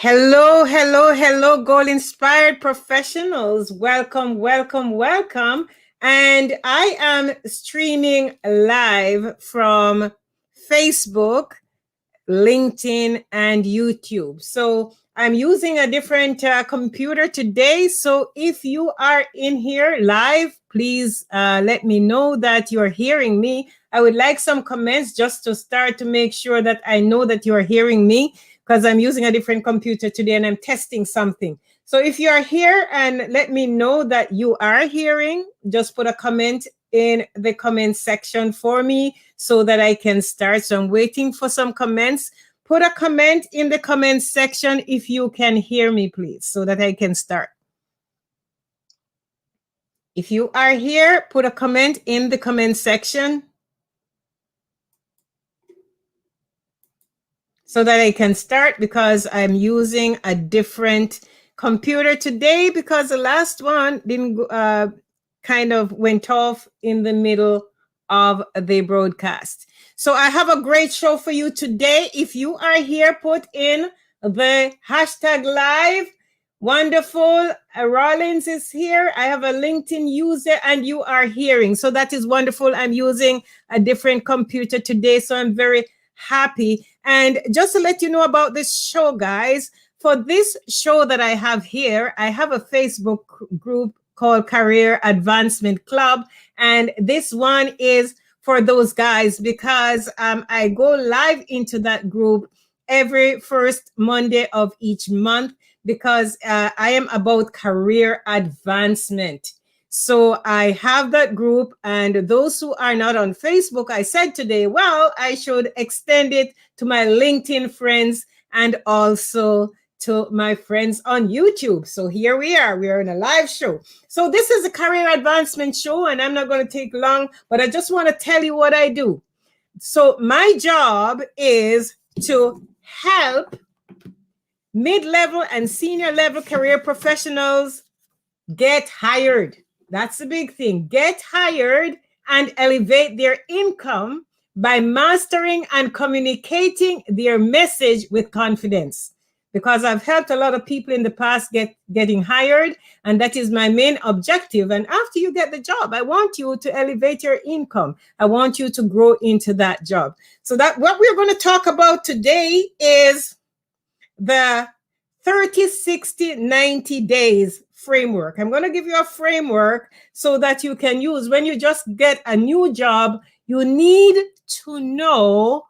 Hello, hello, hello, goal inspired professionals. Welcome, welcome, welcome. And I am streaming live from Facebook, LinkedIn, and YouTube. So I'm using a different computer today. So if you are in here live, please let me know that you're hearing me. I would like some comments just to start to make sure that I know that you're hearing me, because I'm using a different computer today and I'm testing something. So if you are here, and let me know that you are hearing, just put a comment in the comment section for me so that I can start. So I'm waiting for some comments. Put a comment in the comment section if you can hear me, please, so that I can start. If you are here, put a comment in the comment section so that I can start, because I'm using a different computer today because the last one didn't kind of went off in the middle of the broadcast. So I have a great show for you today. If you are here, put in the hashtag live. Wonderful. Rollins is here. I have a LinkedIn user and you are hearing. So that is wonderful. I'm using a different computer today, so I'm very happy. And just to let you know about this show, guys, for this show that I have here, I have a Facebook group called Career Advancement Club. And this one is for those guys, because I go live into that group every first Monday of each month, because I am about career advancement. So I have that group, and those who are not on Facebook, I said today, well, I should extend it to my LinkedIn friends and also to my friends on YouTube. So here we are in a live show. So this is a career advancement show, and I'm not going to take long, but I just want to tell you what I do. So my job is to help mid-level and senior level career professionals get hired. That's the big thing. Get hired and elevate their income by mastering and communicating their message with confidence. Because I've helped a lot of people in the past getting hired, and that is my main objective. And after you get the job, I want you to elevate your income. I want you to grow into that job. So that what we're going to talk about today is the 30, 60, 90 days framework. I'm going to give you a framework so that you can use when you just get a new job. You need to know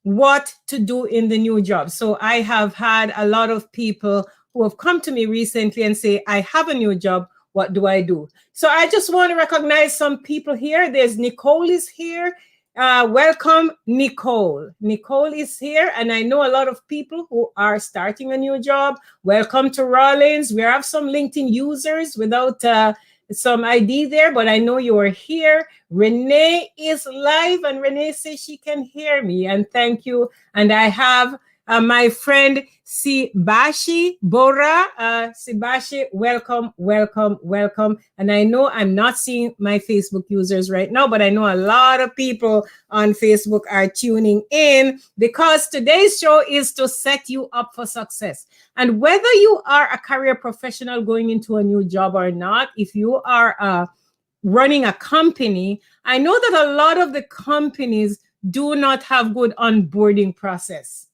what to do in the new job. So I have had a lot of people who have come to me recently and say, I have a new job. What do I do? So I just want to recognize some people here. There's Nicole is here. Welcome, Nicole. Nicole is here, and I know a lot of people who are starting a new job. Welcome to Rollins. We have some LinkedIn users without some ID there, but I know you are here. Renee is live, and Renee says she can hear me, and thank you. And I have my friend Sibashi Bora. Sibashi, welcome, welcome, welcome. And I know I'm not seeing my Facebook users right now, but I know a lot of people on Facebook are tuning in, because today's show is to set you up for success. And whether you are a career professional going into a new job or not, if you are running a company, I know that a lot of the companies do not have good onboarding process.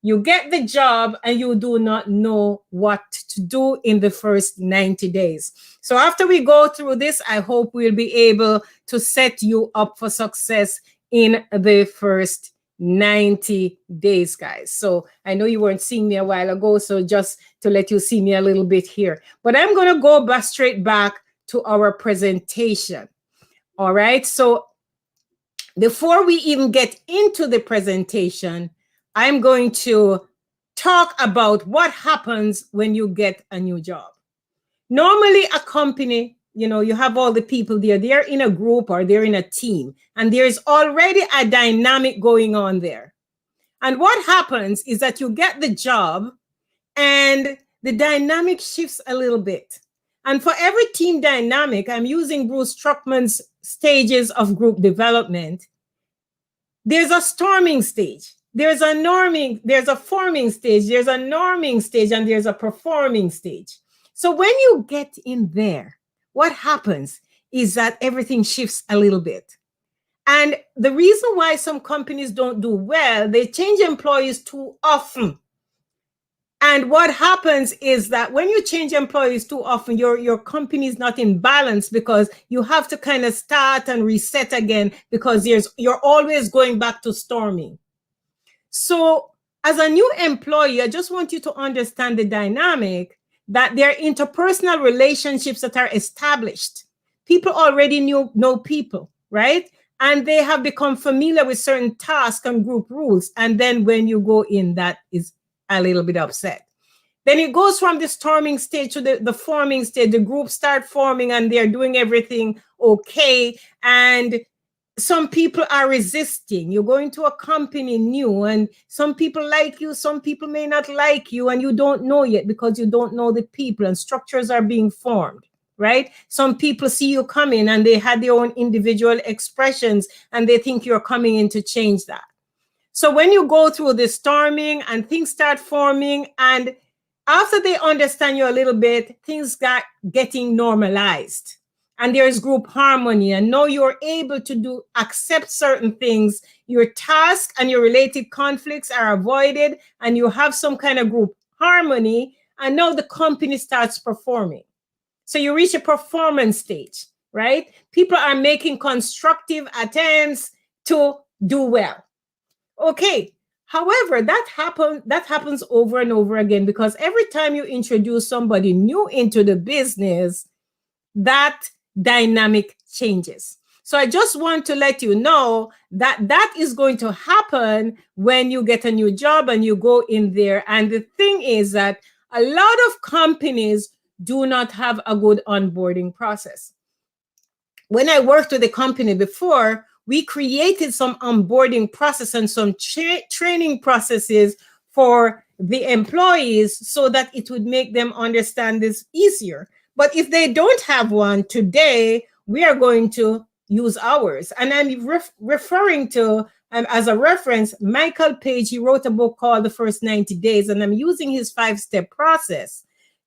You get the job and you do not know what to do in the first 90 days. So after we go through this, I hope we'll be able to set you up for success in the first 90 days, guys. So I know you weren't seeing me a while ago, so just to let you see me a little bit here. But I'm going to go back straight back to our presentation. All right. So before we even get into the presentation, I'm going to talk about what happens when you get a new job. Normally, a company, you have all the people there. They're in a group or they're in a team, and there's already a dynamic going on there. And what happens is that you get the job and the dynamic shifts a little bit. And for every team dynamic, I'm using Bruce Truckman's stages of group development. There's a storming stage. there's a norming, there's a forming stage, there's a norming stage, and there's a performing stage. So when you get in there, what happens is that everything shifts a little bit. And the reason why some companies don't do well, they change employees too often. And what happens is that when you change employees too often, your company is not in balance, because you have to kind of start and reset again, because you're always going back to storming. So as a new employee, I just want you to understand the dynamic that there are interpersonal relationships that are established. People already know people, right? And they have become familiar with certain tasks and group rules. And then when you go in, that is a little bit upset. Then it goes from the storming stage to the forming stage. The groups start forming and they're doing everything okay. And some people are resisting. You're going to a company new, and some people like you, some people may not like you, and you don't know yet because you don't know the people, and structures are being formed, right? Some people see you coming and they had their own individual expressions and they think you're coming in to change that. So when you go through the storming and things start forming, and after they understand you a little bit, things got getting normalized. And there is group harmony, and now you're able to accept certain things. Your task and your related conflicts are avoided, and you have some kind of group harmony, and now the company starts performing. So you reach a performance stage, right? People are making constructive attempts to do well. Okay. However, that happens over and over again, because every time you introduce somebody new into the business, that dynamic changes. So I just want to let you know that that is going to happen when you get a new job and you go in there. And the thing is that a lot of companies do not have a good onboarding process. When I worked with a company before, we created some onboarding process and some training processes for the employees so that it would make them understand this easier. But if they don't have one today, we are going to use ours. And I'm referring to, as a reference, Michael Page. He wrote a book called The First 90 Days, and I'm using his 5-step process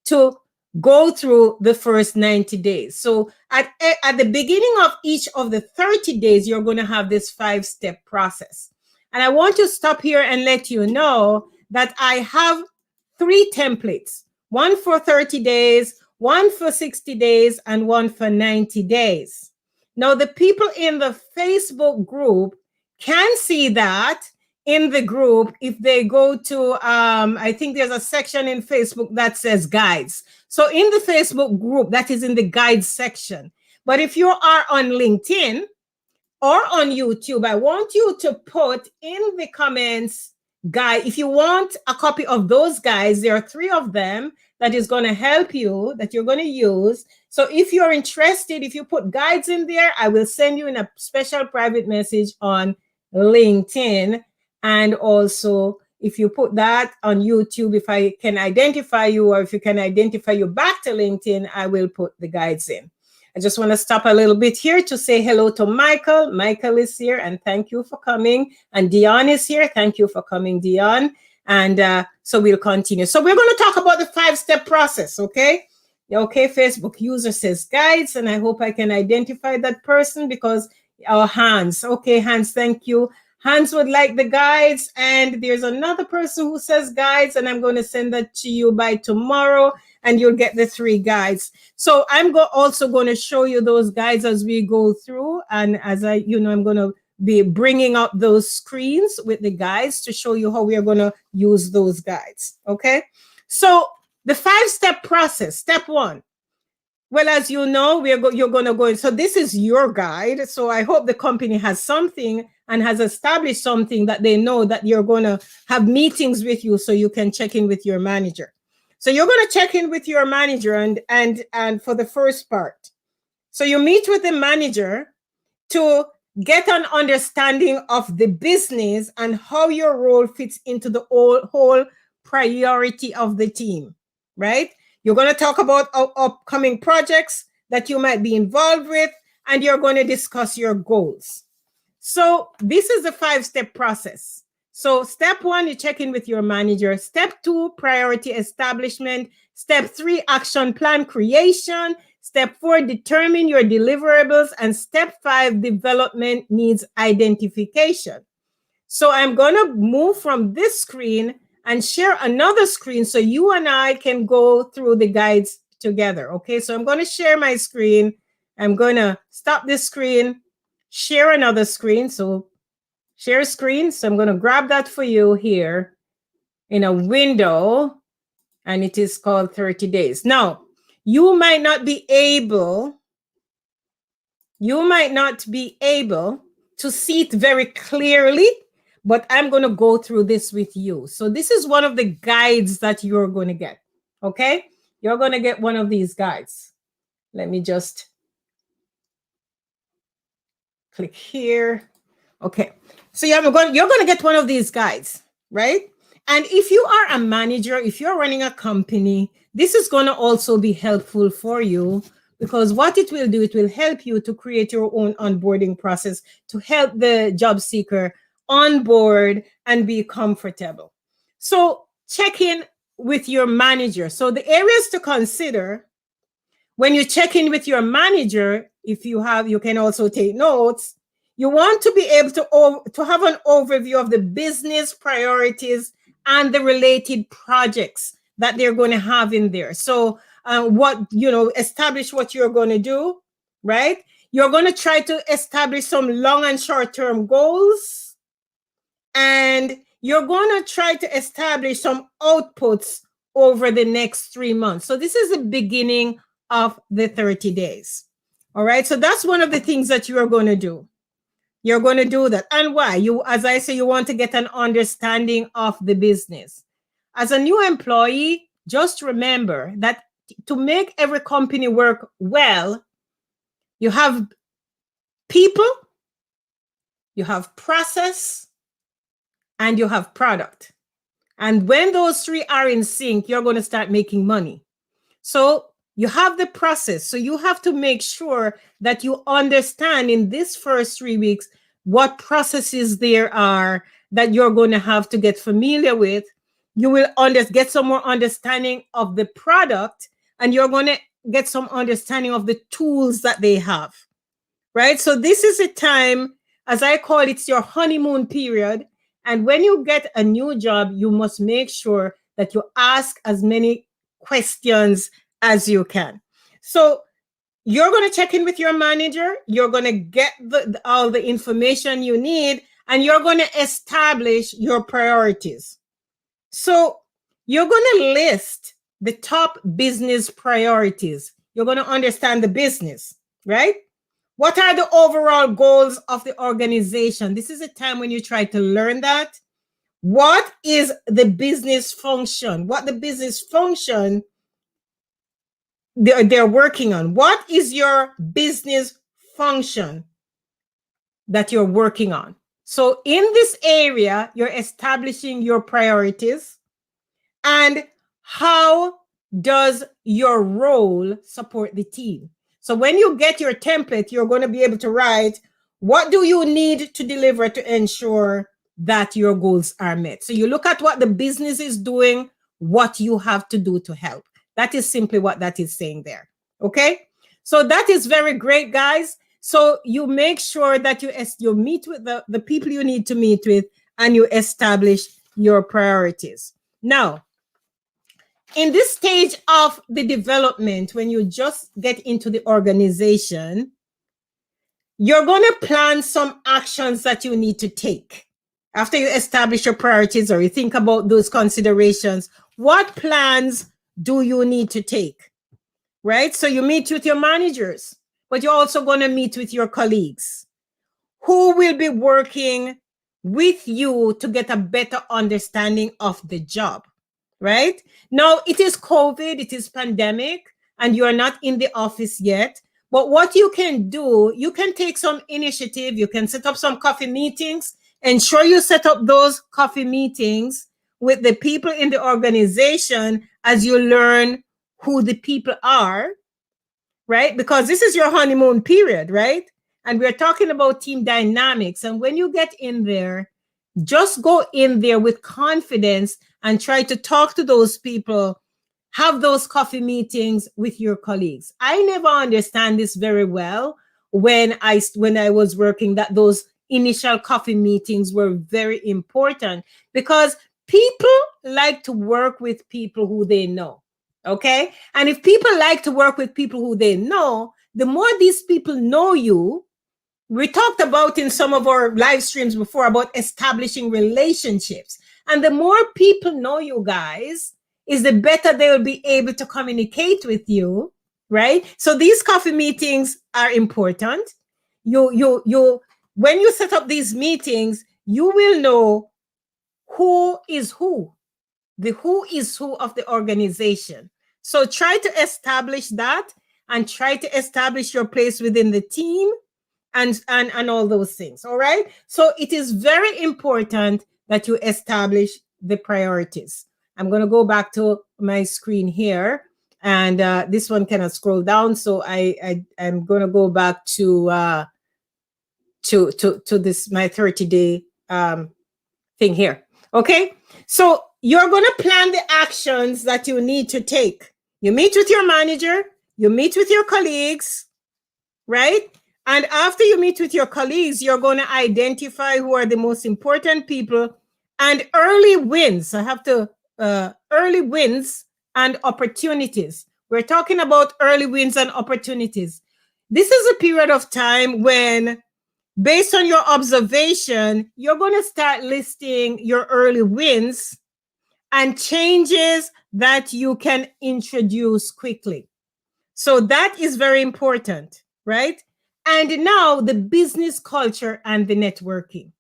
to go through the first 90 days. So at the beginning of each of the 30 days, you're going to have this 5-step process. And I want to stop here and let you know that I have 3 templates, one for 30 days, one for 60 days, and one for 90 days. Now, the people in the Facebook group can see that in the group if they go to, I think there's a section in Facebook that says guides. So in the Facebook group, that is in the guides section. But if you are on LinkedIn or on YouTube, I want you to put in the comments guide. If you want a copy of those guides, there are 3 of them that is going to help you, that you're going to use. So if you're interested, if you put guides in there, I will send you in a special private message on LinkedIn. And also, if you put that on YouTube, if I can identify you, or if you can identify you back to LinkedIn, I will put the guides in. I just want to stop a little bit here to say hello to Michael. Michael is here, and thank you for coming. And Dion is here. Thank you for coming, Dion. And so we'll continue. So we're going to talk about the 5-step process, okay? Okay, Facebook user says guides, and I hope I can identify that person because our Hans. Okay, Hans, thank you. Hans would like the guides, and there's another person who says guides, and I'm going to send that to you by tomorrow, and you'll get the 3 guides. So I'm also going to show you those guides as we go through, and as I'm going to be bringing up those screens with the guides to show you how we are going to use those guides. Okay, so the 5-step process. Step 1. Well, as you know, you're going to go in. So this is your guide. So I hope the company has something and has established something that they know that you're going to have meetings with you so you can check in with your manager. So you're going to check in with your manager and for the first part. So you meet with the manager to get an understanding of the business and how your role fits into the whole priority of the team, right? You're going to talk about upcoming projects that you might be involved with, and you're going to discuss your goals. So this is the 5-step process. So step 1, you check in with your manager. Step 2, priority establishment. Step 3, action plan creation. Step 4, determine your deliverables. And step 5, development needs identification. So I'm going to move from this screen and share another screen so you and I can go through the guides together. Okay, so I'm going to share my screen. I'm going to stop this screen, share another screen. So share screen. So I'm going to grab that for you here in a window, and it is called 30 days. Now, you might not be able to see it very clearly, but I'm going to go through this with you. So this is one of the guides that you're going to get. Okay, you're going to get one of these guides. Let me just click here. Okay, so you're going to get one of these guides, right? And if you are a manager, if you're running a company, this is going to also be helpful for you, because what it will do, it will help you to create your own onboarding process to help the job seeker onboard and be comfortable. So check in with your manager. So the areas to consider when you check in with your manager, if you have, you can also take notes. You want to be able to have an overview of the business priorities and the related projects that they're going to have in there. So establish what you're going to do, right? You're going to try to establish some long and short-term goals, and you're going to try to establish some outputs over the next 3 months. So this is the beginning of the 30 days. All right. So that's one of the things that you are going to do. You're going to do that. And why? As I say, you want to get an understanding of the business. As a new employee, just remember that to make every company work well, you have people, you have process, and you have product. And when those 3 are in sync, you're going to start making money. So you have the process. So you have to make sure that you understand in this first 3 weeks what processes there are that you're going to have to get familiar with. You will get some more understanding of the product, and you're going to get some understanding of the tools that they have, right? So this is a time, as I call it, it's your honeymoon period. And when you get a new job, you must make sure that you ask as many questions as you can. So you're going to check in with your manager. You're going to get all the information you need, and you're going to establish your priorities. So you're going to list the top business priorities. You're going to understand the business, right? What are the overall goals of the organization? This is a time when you try to learn that. What is the business function? What the business function they're working on? What is your business function that you're working on? So in this area, you're establishing your priorities, and how does your role support the team? So when you get your template, you're going to be able to write, what do you need to deliver to ensure that your goals are met? So you look at what the business is doing, what you have to do to help. That is simply what that is saying there. Okay. So that is very great, guys. So you make sure that you meet with the people you need to meet with, and you establish your priorities. Now, in this stage of the development, when you just get into the organization, you're going to plan some actions that you need to take. After you establish your priorities or you think about those considerations, what plans do you need to take, right? So you meet with your managers, but you're also going to meet with your colleagues who will be working with you to get a better understanding of the job, right? Now, it is COVID, it is pandemic, and you are not in the office yet. But what you can do, you can take some initiative, you can set up some coffee meetings. Ensure you set up those coffee meetings with the people in the organization as you learn who the people are, right? Because this is your honeymoon period, right? And we're talking about team dynamics. And when you get in there, Just go in there with confidence and try to talk to those people, have those coffee meetings with your colleagues. I never understand this very well when I was working, that those initial coffee meetings were very important, because people like to work with people who they know. Okay? And if people like to work with people who they know, the more these people know you, we talked about in some of our live streams before about establishing relationships. And the more people know you guys, is the better they will be able to communicate with you, right? So these coffee meetings are important. When you set up these meetings, you will know who is who, the who is who of the organization. So try to establish that and try to establish your place within the team and all those things. All right. So it is very important that you establish the priorities. I'm going to go back to my screen here, and this one cannot scroll down. So I'm going to go back to this, my 30-day thing here. Okay. So you're going to plan the actions that you need to take. You meet with your manager, you meet with your colleagues, right? And after you meet with your colleagues, you're going to identify who are the most important people, and early wins. I have to, early wins and opportunities. We're talking about early wins and opportunities. This is a period of time when, based on your observation, you're going to start listing your early wins and changes that you can introduce quickly. So that is very important, right? And now the business culture and the networking.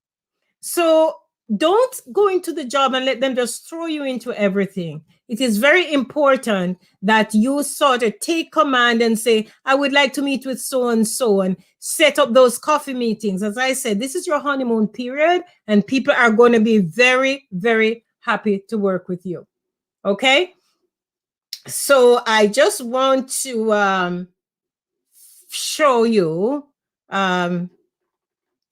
So don't go into the job and let them just throw you into everything. It is very important that you sort of take command and say, I would like to meet with so and so, and set up those coffee meetings. As I said, this is your honeymoon period, and people are going to be very, very happy to work with you. Okay? So I just want to show you.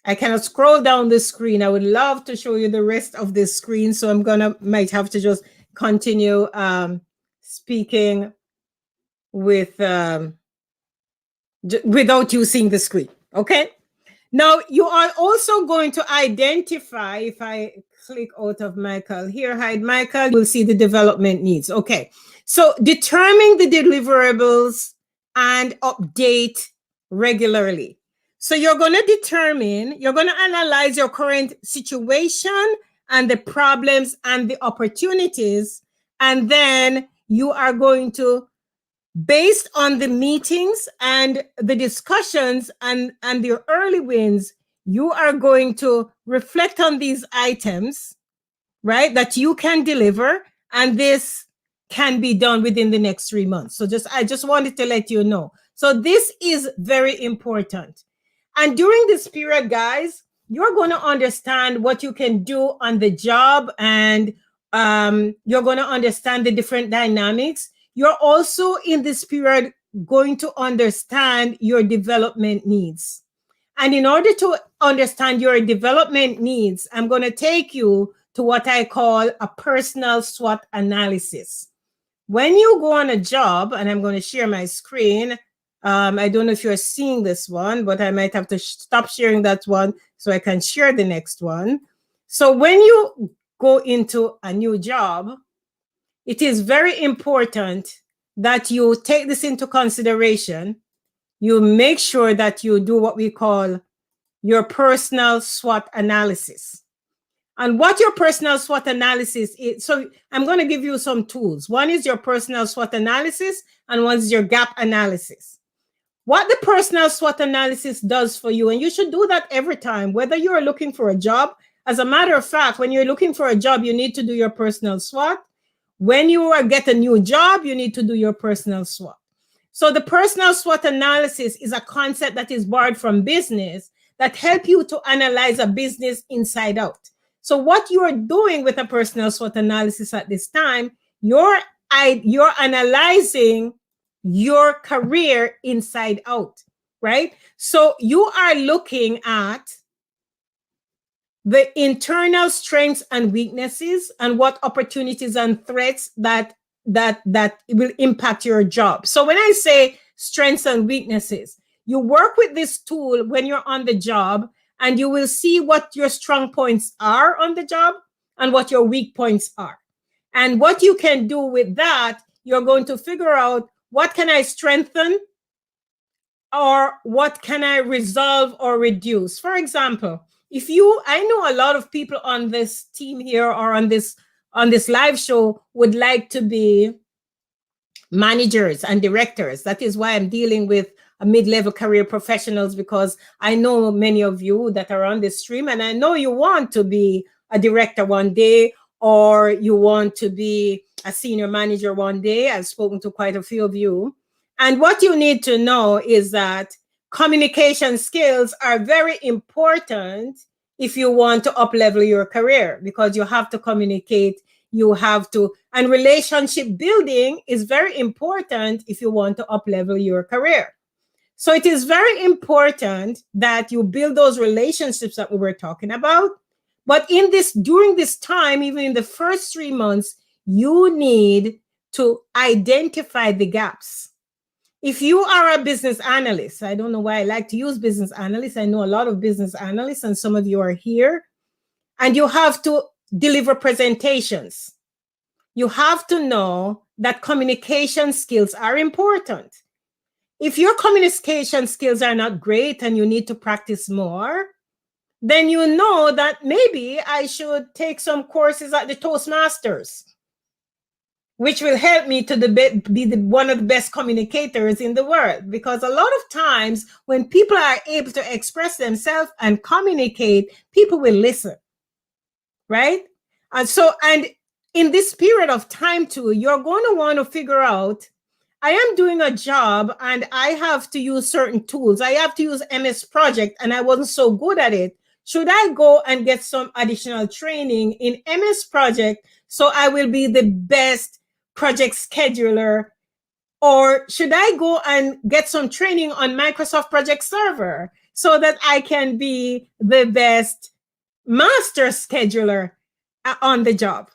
I cannot scroll down the screen. I would love to show you the rest of the screen, so I'm might have to just continue speaking with without you seeing the screen. Okay. Now you are also going to identify. If I click out of Michael here, hide Michael, you'll see the development needs. Okay. So determine the deliverables and update regularly. So you're going to analyze your current situation and the problems and the opportunities. And then you are going to, based on the meetings and the discussions and your early wins, you are going to reflect on these items, right, that you can deliver. And this can be done within the next 3 months. So I just wanted to let you know. So this is very important. And during this period, guys, you're going to understand what you can do on the job, and you're going to understand the different dynamics. You're also in this period going to understand your development needs. And in order to understand your development needs, I'm going to take you to what I call a personal SWOT analysis. When you go on a job, and I'm going to share my screen. I don't know if you're seeing this one, but I might have to stop sharing that one so I can share the next one. So when you go into a new job, it is very important that you take this into consideration. You make sure that you do what we call your personal SWOT analysis. And what your personal SWOT analysis is, so I'm going to give you some tools. One is your personal SWOT analysis, and one is your gap analysis. What the personal SWOT analysis does for you, and you should do that every time, whether you're looking for a job. As a matter of fact, when you're looking for a job, you need to do your personal SWOT. When you get a new job, you need to do your personal SWOT. So the personal SWOT analysis is a concept that is borrowed from business that help you to analyze a business inside out. So what you're doing with a personal SWOT analysis at this time, you're analyzing your career inside out, right? So you are looking at the internal strengths and weaknesses, and what opportunities and threats that will impact your job. So when I say strengths and weaknesses, you work with this tool when you're on the job, and you will see what your strong points are on the job and what your weak points are. And what you can do with that, you're going to figure out, what can I strengthen, or what can I resolve or reduce? For example, I know a lot of people on this team here, or on this live show, would like to be managers and directors. That is why I'm dealing with a mid-level career professionals, because I know many of you that are on this stream, and I know you want to be a director one day, or you want to be a senior manager one day. I've spoken to quite a few of you. And what you need to know is that communication skills are very important if you want to up-level your career, because you have to communicate, and relationship building is very important if you want to up-level your career. So it is very important that you build those relationships that we were talking about. But during this time, even in the first 3 months, you need to identify the gaps. If you are a business analyst, I don't know why I like to use business analysts. I know a lot of business analysts, and some of you are here, and you have to deliver presentations. You have to know that communication skills are important. If your communication skills are not great and you need to practice more, then you know that maybe I should take some courses at the Toastmasters, which will help me to be one of the best communicators in the world. Because a lot of times when people are able to express themselves and communicate, people will listen, right? And in this period of time too, you're going to want to figure out, I am doing a job and I have to use certain tools. I have to use MS Project and I wasn't so good at it. Should I go and get some additional training in MS Project so I will be the best project scheduler? Or should I go and get some training on Microsoft Project Server so that I can be the best master scheduler on the job?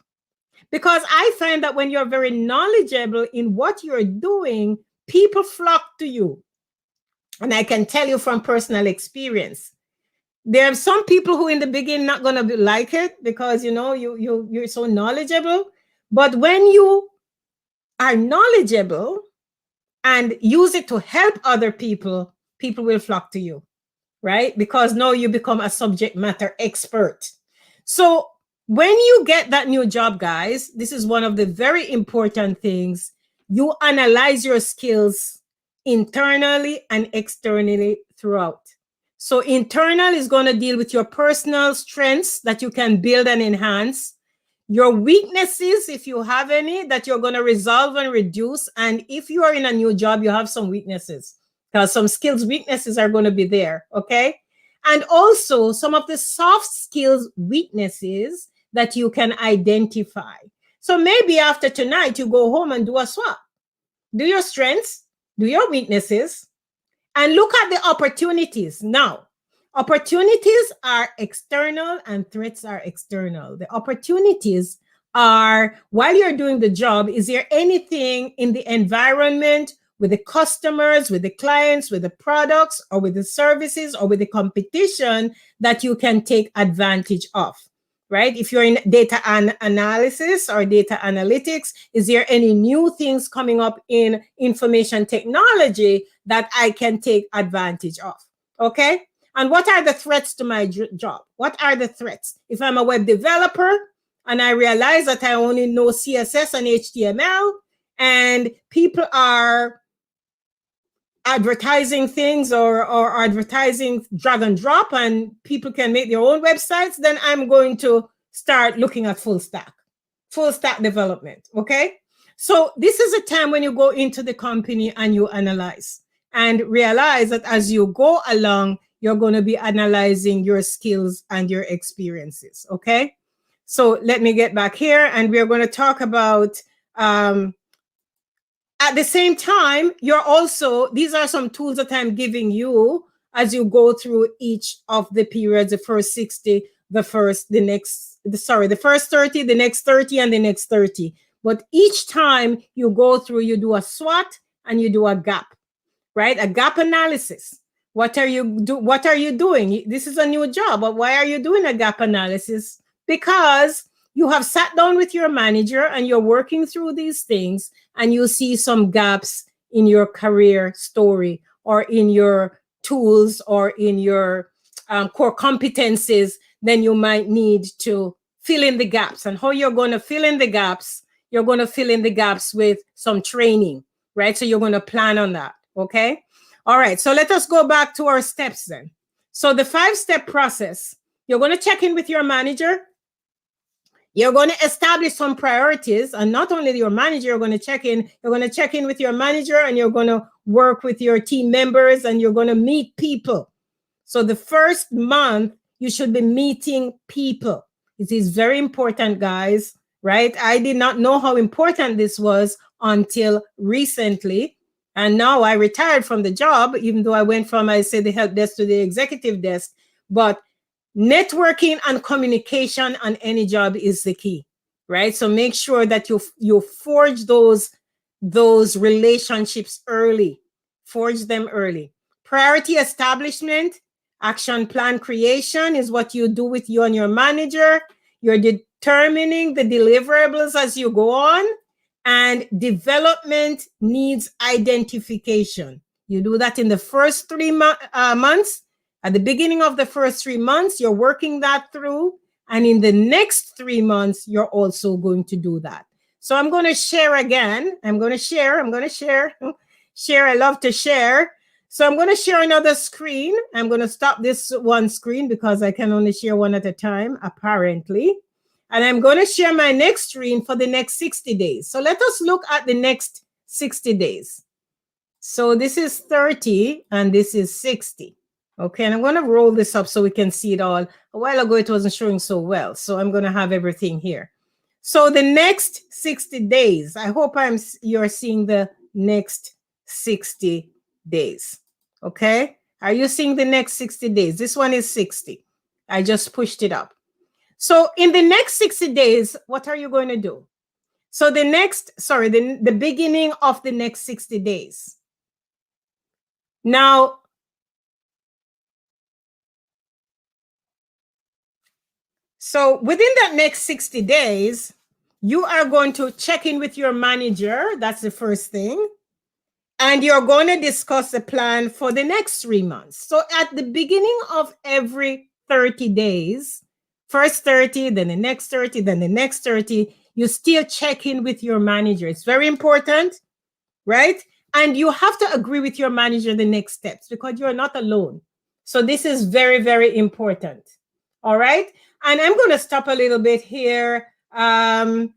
Because I find that when you're very knowledgeable in what you're doing, people flock to you. And I can tell you from personal experience, there are some people who in the beginning not going to like it because, you're so knowledgeable. But when you are knowledgeable and use it to help other people, people will flock to you, right? Because now you become a subject matter expert. So when you get that new job, guys, this is one of the very important things. You analyze your skills internally and externally throughout. So internal is going to deal with your personal strengths that you can build and enhance. Your weaknesses, if you have any, that you're going to resolve and reduce. And if you are in a new job, you have some weaknesses, because some skills weaknesses are going to be there, okay? And also some of the soft skills weaknesses that you can identify. So maybe after tonight, you go home and do a swap. Do your strengths, do your weaknesses, and look at the opportunities. Now, opportunities are external and threats are external. The opportunities are, while you're doing the job, is there anything in the environment, with the customers, with the clients, with the products, or with the services, or with the competition that you can take advantage of, right? If you're in data analysis or data analytics, is there any new things coming up in information technology that I can take advantage of, okay? And what are the threats to my job? What are the threats? If I'm a web developer and I realize that I only know CSS and HTML, and people are advertising things or advertising drag and drop, and people can make their own websites, then I'm going to start looking at full stack development, okay? So this is a time when you go into the company and you analyze and realize that as you go along, you're going to be analyzing your skills and your experiences, okay? So let me get back here, and we're going to talk about at the same time, these are some tools that I'm giving you as you go through each of the periods, the first 60 the first 30, the next 30, and the next 30. But each time you go through, you do a SWOT and you do a gap, right? A gap analysis. What are you doing? This is a new job, but why are you doing a gap analysis? Because you have sat down with your manager and you're working through these things, and you see some gaps in your career story, or in your tools, or in your core competencies. Then you might need to fill in the gaps. And how you're going to fill in the gaps? You're going to fill in the gaps with some training, right? So you're going to plan on that. Okay. All right. So let us go back to our steps then. So the 5-step process, you're going to check in with your manager. You're going to establish some priorities, and not only your manager, you're going to check in with your manager, and you're going to work with your team members, and you're going to meet people. So the first month, you should be meeting people. It is very important, guys, right? I did not know how important this was until recently. And now I retired from the job, even though I went from, the help desk to the executive desk. But networking and communication on any job is the key, right? So make sure that you forge those relationships early. Forge them early. Priority establishment, action plan creation is what you do with you and your manager. You're determining the deliverables as you go on, and development needs identification. You do that in the first 3 months. At the beginning of the first 3 months, you're working that through. And in the next 3 months, you're also going to do that. So I'm going to share again. I'm going to share. Share. I love to share. So I'm going to share another screen. I'm going to stop this one screen because I can only share one at a time, apparently. And I'm going to share my next screen for the next 60 days. So let us look at the next 60 days. So this is 30 and this is 60. Okay, and I'm going to roll this up so we can see it all. A while ago, it wasn't showing so well. So I'm going to have everything here. So the next 60 days, I hope you're seeing the next 60 days. Okay, are you seeing the next 60 days? This one is 60. I just pushed it up. So in the next 60 days, what are you going to do? So the beginning of the next 60 days. Now, so within that next 60 days, you are going to check in with your manager. That's the first thing. And you're going to discuss the plan for the next 3 months. So at the beginning of every 30 days, first 30, then the next 30, then the next 30, you still check in with your manager. It's very important, right? And you have to agree with your manager the next steps, because you're not alone. So this is very, very important. All right. And I'm going to stop a little bit here and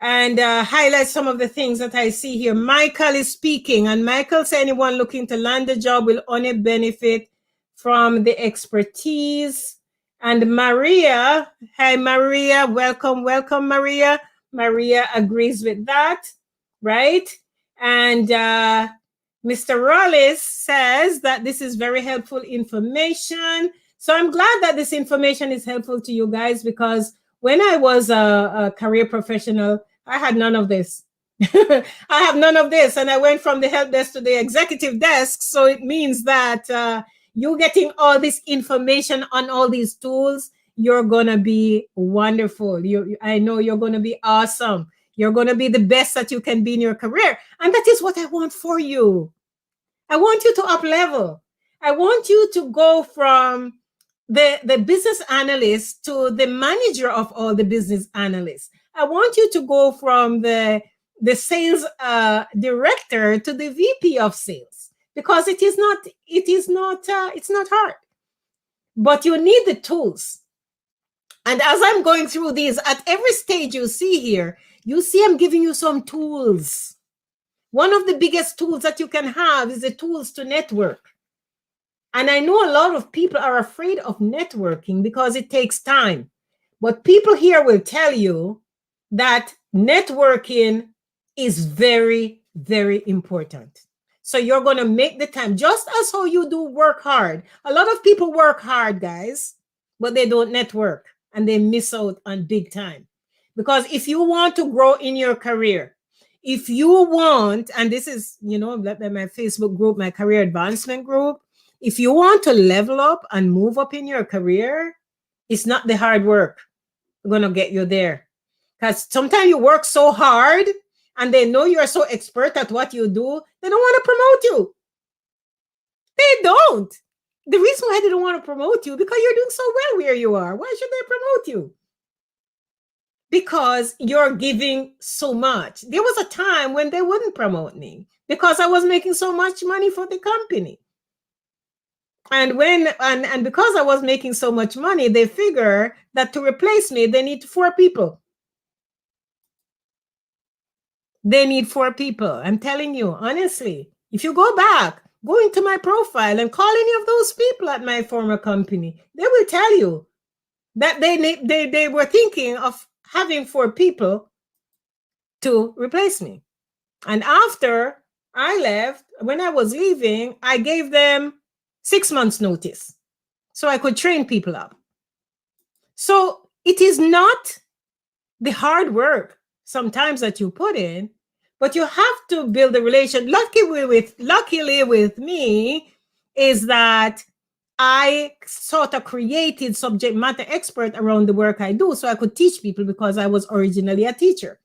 highlight some of the things that I see here. Michael is speaking, and Michael said anyone looking to land a job will only benefit from the expertise. And Maria, hi Maria, welcome, Maria. Maria agrees with that, right? And Mr. Rollis says that this is very helpful information. So I'm glad that this information is helpful to you guys, because when I was a career professional, I had none of this. I have none of this. And I went from the help desk to the executive desk. So it means that you getting all this information on all these tools, you're going to be wonderful. I know you're going to be awesome. You're going to be the best that you can be in your career. And that is what I want for you. I want you to up level. I want you to go from the business analyst to the manager of all the business analysts. I want you to go from the sales director to the VP of sales, because it's not hard, but you need the tools. And as I'm going through these, at every stage you see here, you see I'm giving you some tools. One of the biggest tools that you can have is the tools to network. And I know a lot of people are afraid of networking because it takes time. But people here will tell you that networking is very, very important. So you're going to make the time, just as how you do work hard. A lot of people work hard, guys. but they don't network and they miss out on big time. Because if you want to grow in your career, if you want, and this is, my Facebook group, my career advancement group, if you want to level up and move up in your career, it's not the hard work going to get you there. Because sometimes you work so hard and they know you're so expert at what you do, they don't want to promote you. They don't. The reason why they don't want to promote you, because you're doing so well where you are. Why should they promote you? Because you're giving so much. There was a time when they wouldn't promote me because I was making so much money for the company. And because I was making so much money, they figure that to replace me, they need 4 people. They need 4 people. I'm telling you, honestly, if you go back, go into my profile and call any of those people at my former company, they will tell you that they were thinking of having 4 people to replace me. And after I left, when I was leaving, I gave them 6 months notice so I could train people up. So it is not the hard work sometimes that you put in, but you have to build a relation. Luckily with me is that I sort of created subject matter expert around the work I do, so I could teach people because I was originally a teacher,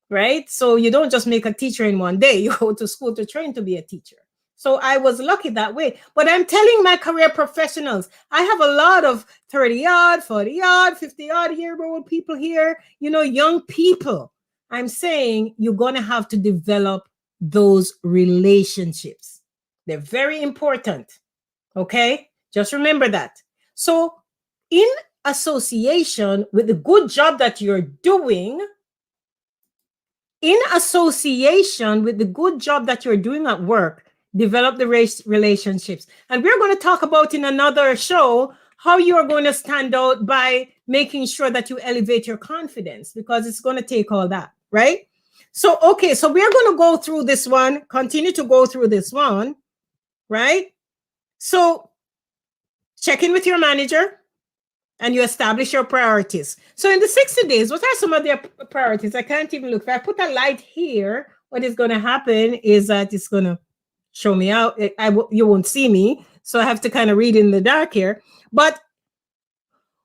right? So you don't just make a teacher in one day. You go to school to train to be a teacher. So I was lucky that way. But I'm telling my career professionals, I have a lot of 30-odd, 40-odd, 50-odd year-old people here, young people. I'm saying you're going to have to develop those relationships. They're very important. Okay? Just remember that. So in association with the good job that you're doing, at work, develop the relationships. And we're going to talk about in another show how you are going to stand out by making sure that you elevate your confidence, because it's going to take all that, right? So, okay, so we're going to go through this one, continue to go through this one, right? So check in with your manager and you establish your priorities. So in the 60 days, what are some of their priorities? I can't even look. If I put a light here, what is going to happen is that it's going to show me out. You won't see me. So I have to kind of read in the dark here. But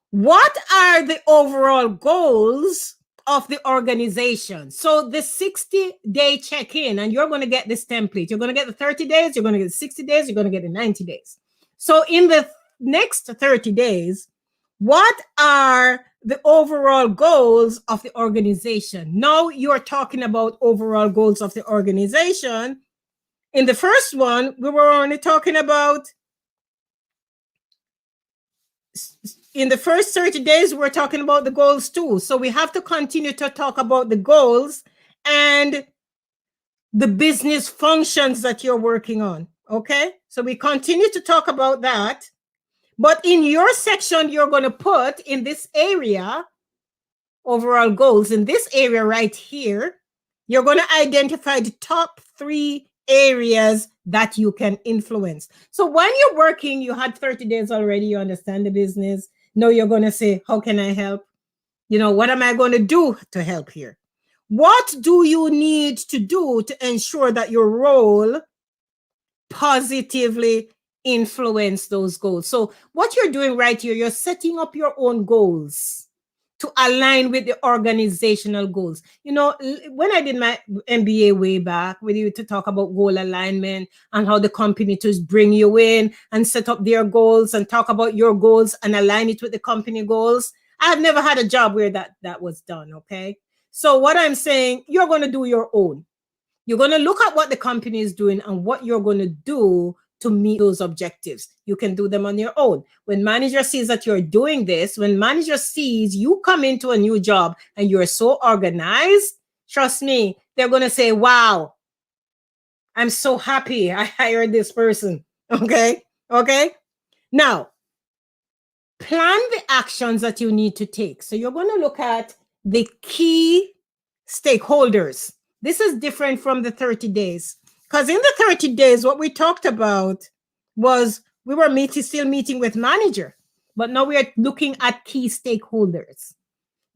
what are the overall goals of the organization? So the 60-day check-in, and you're going to get this template. You're going to get the 30 days, you're going to get the 60 days, you're going to get the 90 days. So in the next 30 days, what are the overall goals of the organization? Now you're talking about overall goals of the organization. In the first one, we were only talking about, in the first 30 days, we're talking about the goals too. So we have to continue to talk about the goals and the business functions that you're working on. Okay? So we continue to talk about that. But in your section, you're going to put in this area, overall goals, in this area right here, you're going to identify the top 3 areas that you can influence. So when you're working, you had 30 days already, you understand the business. Now you're going to say, how can I help? What am I going to do to help here? What do you need to do to ensure that your role positively influence those goals? So what you're doing right here, you're setting up your own goals to align with the organizational goals. When I did my MBA way back, we used to talk about goal alignment and how the company to bring you in and set up their goals and talk about your goals and align it with the company goals. I've never had a job where that was done, okay? So what I'm saying, you're going to do your own. You're going to look at what the company is doing and what you're going to do to meet those objectives. You can do them on your own. When manager sees that you're doing this, when manager sees you come into a new job and you're so organized, trust me, they're going to say, wow, I'm so happy I hired this person. Okay? Now, plan the actions that you need to take. So you're going to look at the key stakeholders. This is different from the 30 days. Because in the 30 days, what we talked about was we were still meeting with manager. but now we are looking at key stakeholders.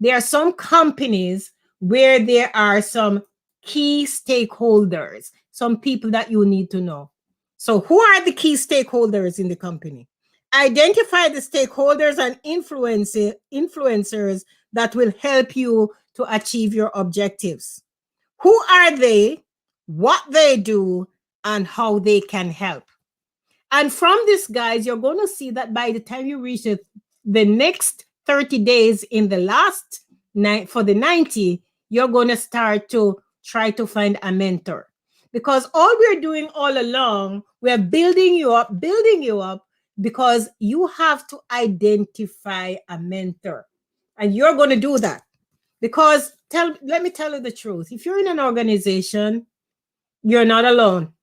There are some companies where there are some key stakeholders, some people that you need to know. So, who are the key stakeholders in the company? Identify the stakeholders and influencers that will help you to achieve your objectives. Who are they, what they do, and how they can help? And from this, guys, you're going to see that by the time you reach the next 30 days in the last night for the 90, you're going to start to try to find a mentor. Because all we're doing all along, we're building you up, because you have to identify a mentor. And you're going to do that. Because let me tell you the truth. If you're in an organization, you're not alone.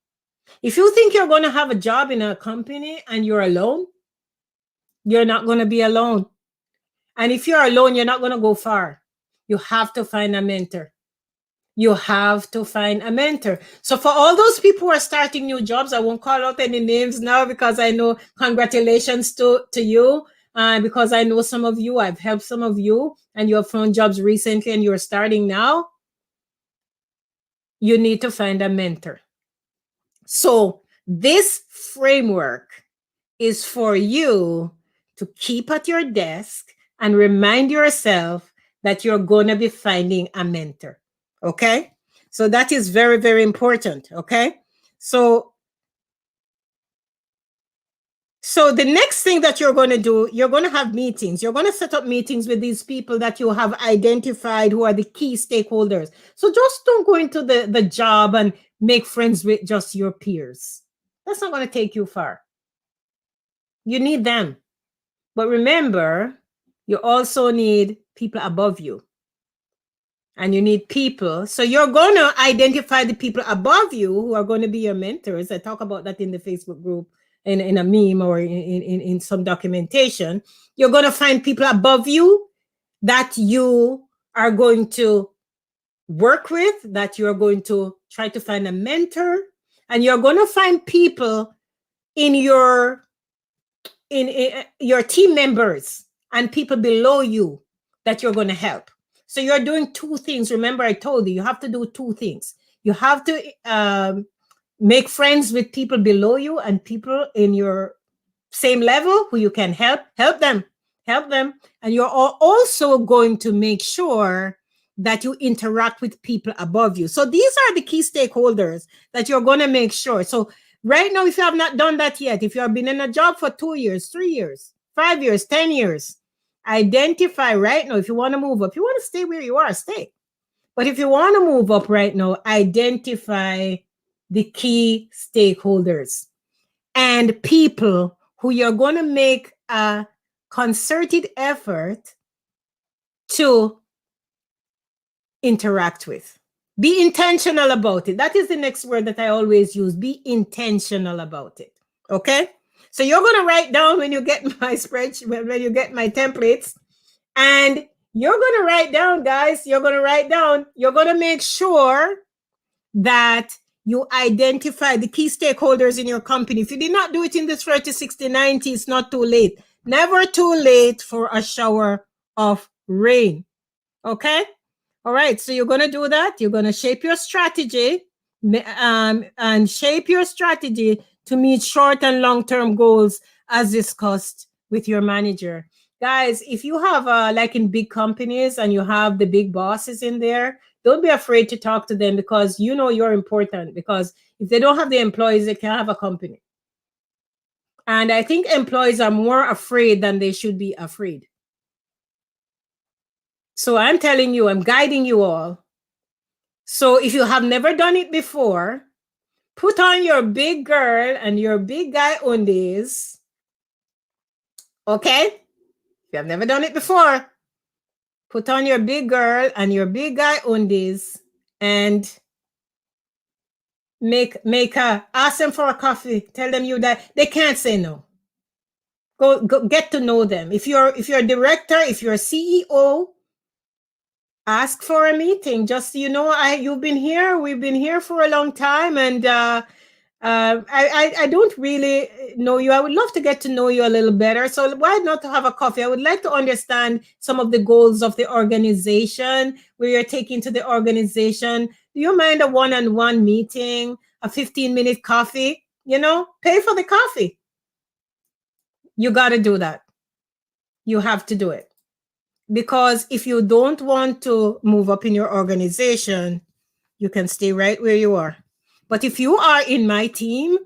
If you think you're going to have a job in a company and you're alone, you're not going to be alone. And if you're alone, you're not going to go far. You have to find a mentor. You have to find a mentor. So for all those people who are starting new jobs, I won't call out any names now because I know congratulations to you. Because I know some of you, I've helped some of you, and you have found jobs recently and you're starting now. You need to find a mentor. So this framework is for you to keep at your desk and remind yourself that you're going to be finding a mentor. Okay? So that is very, very important. Okay? So the next thing that you're going to do, you're going to have meetings. You're going to set up meetings with these people that you have identified who are the key stakeholders. So just don't go into the job and make friends with just your peers. That's not going to take you far. You need them. But remember, you also need people above you. And you need people. So you're going to identify the people above you who are going to be your mentors. I talk about that in the Facebook group, in a meme or in some documentation. You're going to find people above you that you are going to work with, that you're going to try to find a mentor. And you're going to find people in your team members and people below you that you're going to help. So you're doing two things. Remember, I told you have to do two things. You have to make friends with people below you and people in your same level who you can help them. And you're also going to make sure that you interact with people above you. So these are the key stakeholders that you're going to make sure. So right now, if you have not done that yet, if you have been in a job for 2 years, 3 years, 5 years, 10 years, identify right now. If you want to move up, you want to stay where you are, stay. But if you want to move up right now, identify the key stakeholders and people who you're going to make a concerted effort to interact with. Be intentional about it. That is the next word that I always use. Be intentional about it. Okay? So you're going to write down when you get my spreadsheet, when you get my templates, and you're going to write down, guys. You're going to write down. You're going to make sure that you identify the key stakeholders in your company. If you did not do it in this 30, 60, 90, it's not too late. Never too late for a shower of rain. Okay? All right, so you're going to do that. You're going to shape your strategy and shape your strategy to meet short and long-term goals as discussed with your manager. Guys, if you have like in big companies and you have the big bosses in there, don't be afraid to talk to them because you know you're important. Because if they don't have the employees, they can't have a company. And I think employees are more afraid than they should be afraid. So I'm telling you, I'm guiding you all. So if you have never done it before, put on your big girl and your big guy undies. Okay? If you have never done it before, put on your big girl and your big guy undies and ask them for a coffee. Tell them that they can't say no. Go get to know them. If you're a director, if you're a CEO, ask for a meeting. Just, you've been here. We've been here for a long time. And I don't really know you. I would love to get to know you a little better. So why not have a coffee? I would like to understand some of the goals of the organization, where you're taking to the organization. Do you mind a one-on-one meeting, a 15-minute coffee? Pay for the coffee. You got to do that. You have to do it. Because if you don't want to move up in your organization, you can stay right where you are. But if you are in my team,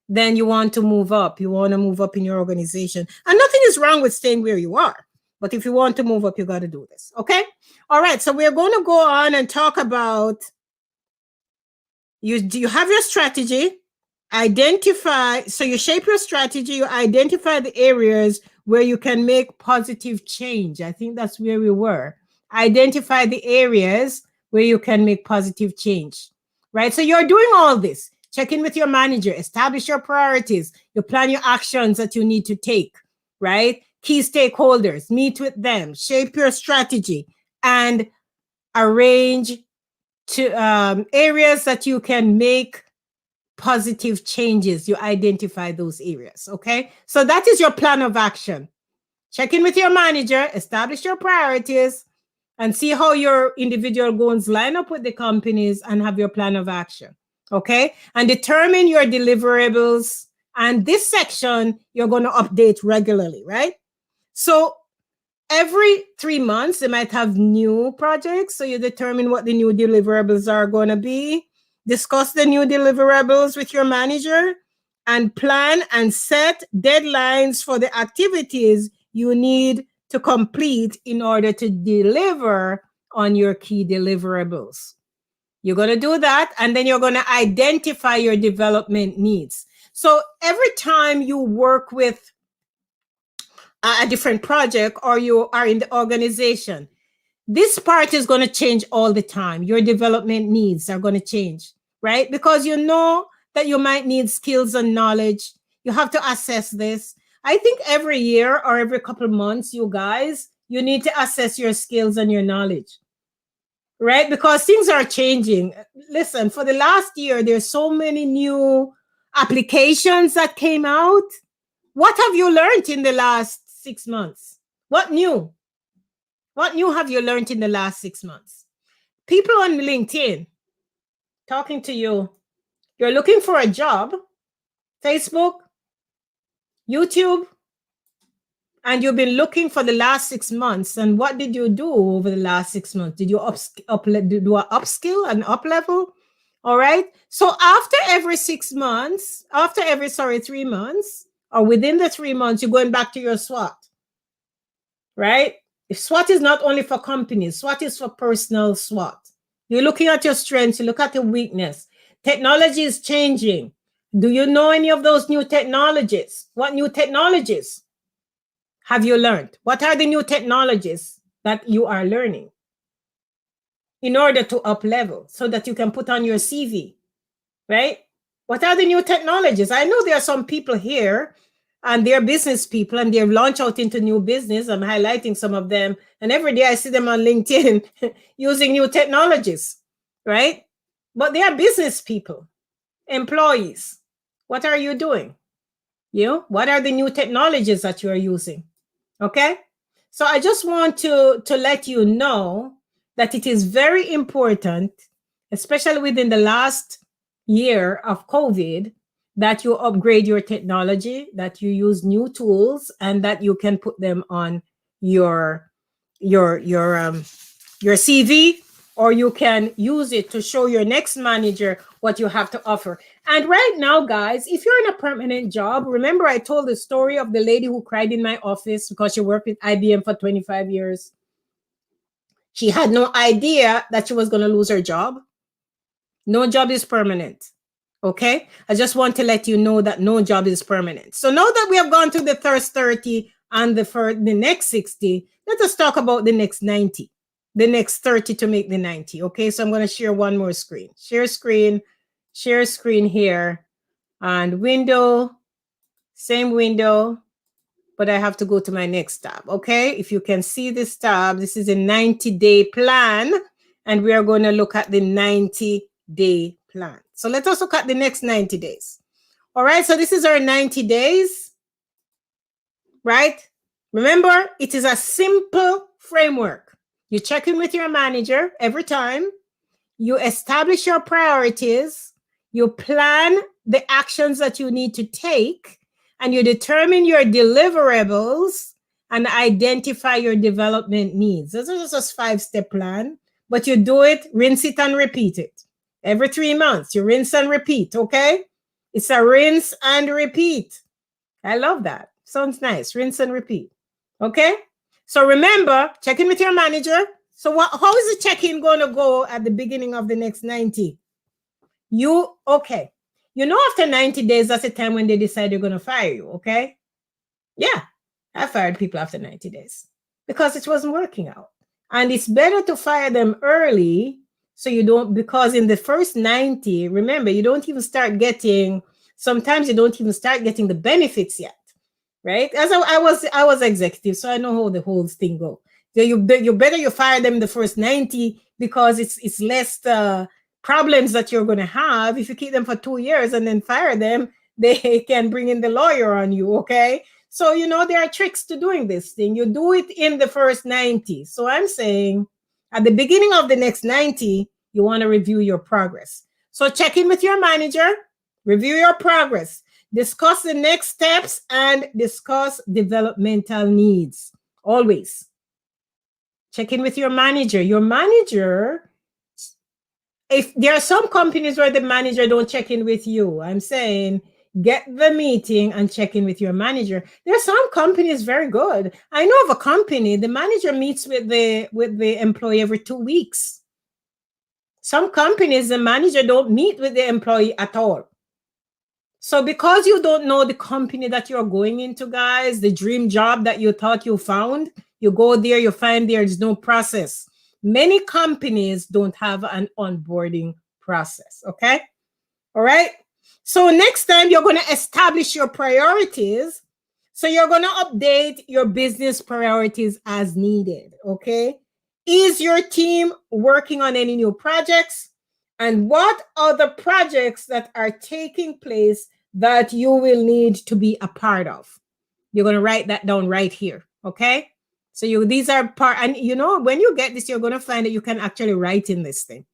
then you want to move up. You want to move up in your organization. And nothing is wrong with staying where you are. But if you want to move up, you got to do this. Okay? All right. So we're going to go on and talk about you have your strategy. Identify, so you shape your strategy, you identify the areas where you can make positive change. I think that's where we were. Identify the areas where you can make positive change, right? So you're doing all this. Check in with your manager, establish your priorities, you plan your actions that you need to take, right? Key stakeholders, meet with them, shape your strategy, and arrange to areas that you can make positive changes. You identify those areas. Okay. So that is your plan of action. Check in with your manager, establish your priorities, and see how your individual goals line up with the companies, and have your plan of action. Okay. And determine your deliverables. And this section, you're going to update regularly, right? So every 3 months, they might have new projects. So you determine what the new deliverables are going to be. Discuss the new deliverables with your manager, and plan and set deadlines for the activities you need to complete in order to deliver on your key deliverables. You're going to do that, and then you're going to identify your development needs. So every time you work with a different project, or you are in the organization, this part is going to change all the time. Your development needs are going to change, right? Because you know that you might need skills and knowledge. You have to assess this. I think every year or every couple of months, you guys, you need to assess your skills and your knowledge, right? Because things are changing. Listen, for the last year, there's so many new applications that came out. What have you learned in the last 6 months? What new? What new have you learned in the last 6 months? People on LinkedIn talking to you. You're looking for a job, Facebook, YouTube, and you've been looking for the last 6 months. And what did you do over the last 6 months? Did you do an upskill, an up level? All right. So after every 6 months, after every 3 months, or within the 3 months, you're going back to your SWOT, right? If SWOT is not only for companies, SWOT is for personal SWOT. You're looking at your strengths, you look at your weakness. Technology is changing. Do you know any of those new technologies? What new technologies have you learned? What are the new technologies that you are learning in order to up level so that you can put on your CV, right? What are the new technologies? I know there are some people here, and they're business people, and they've launched out into new business. I'm highlighting some of them. And every day I see them on LinkedIn using new technologies, right? But they are business people, employees. What are you doing? What are the new technologies that you are using? Okay. So I just want to let you know that it is very important, especially within the last year of COVID, that you upgrade your technology, that you use new tools, and that you can put them on your CV, or you can use it to show your next manager what you have to offer. And right now, guys, if you're in a permanent job, remember I told the story of the lady who cried in my office because she worked with IBM for 25 years. She had no idea that she was going to lose her job. No job is permanent. Okay? I just want to let you know that no job is permanent. So now that we have gone through the first 30 and the next 60, let us talk about the next 90. The next 30 to make the 90. Okay, so I'm going to share one more screen. Share screen here, and window, same window, but I have to go to my next tab. Okay, if you can see this tab, this is a 90-day plan, and we are going to look at the 90-day plan. So let us look at the next 90 days. All right, so this is our 90 days, right? Remember, it is a simple framework. You check in with your manager every time. You establish your priorities. You plan the actions that you need to take, and you determine your deliverables and identify your development needs. This is just a 5-step plan, but you do it, rinse it, and repeat it. Every 3 months, you rinse and repeat, okay? It's a rinse and repeat. I love that. Sounds nice. Rinse and repeat. Okay? So remember, check in with your manager. So how is the check-in going to go at the beginning of the next 90? Okay. You know, after 90 days, that's the time when they decide they're going to fire you, okay? Yeah, I fired people after 90 days because it wasn't working out. And it's better to fire them early so you don't, because in the first 90, remember, you don't even start getting, sometimes you don't even start getting the benefits yet, right? As I was executive, so I know how the whole thing go. So you better you fire them the first 90 because it's less problems that you're going to have. If you keep them for 2 years and then fire them, they can bring in the lawyer on you, okay? So, you know, there are tricks to doing this thing. You do it in the first 90. So I'm saying at the beginning of the next 90, you want to review your progress. So check in with your manager, review your progress, discuss the next steps, and discuss developmental needs. Always check in with your manager. Your manager, if there are some companies where the manager don't check in with you, I'm saying get the meeting and check in with your manager. There are some companies very good. I know of a company, the manager meets with the employee every 2 weeks. Some companies, the manager don't meet with the employee at all. So because you don't know the company that you're going into, guys, the dream job that you thought you found, you go there, you find there's no process. Many companies don't have an onboarding process, okay? All right? So next time you're going to establish your priorities. So you're going to update your business priorities as needed, okay? Is your team working on any new projects? And what are the projects that are taking place that you will need to be a part of? You're going to write that down right here, okay? So these are and you know, when you get this, you're going to find that you can actually write in this thing,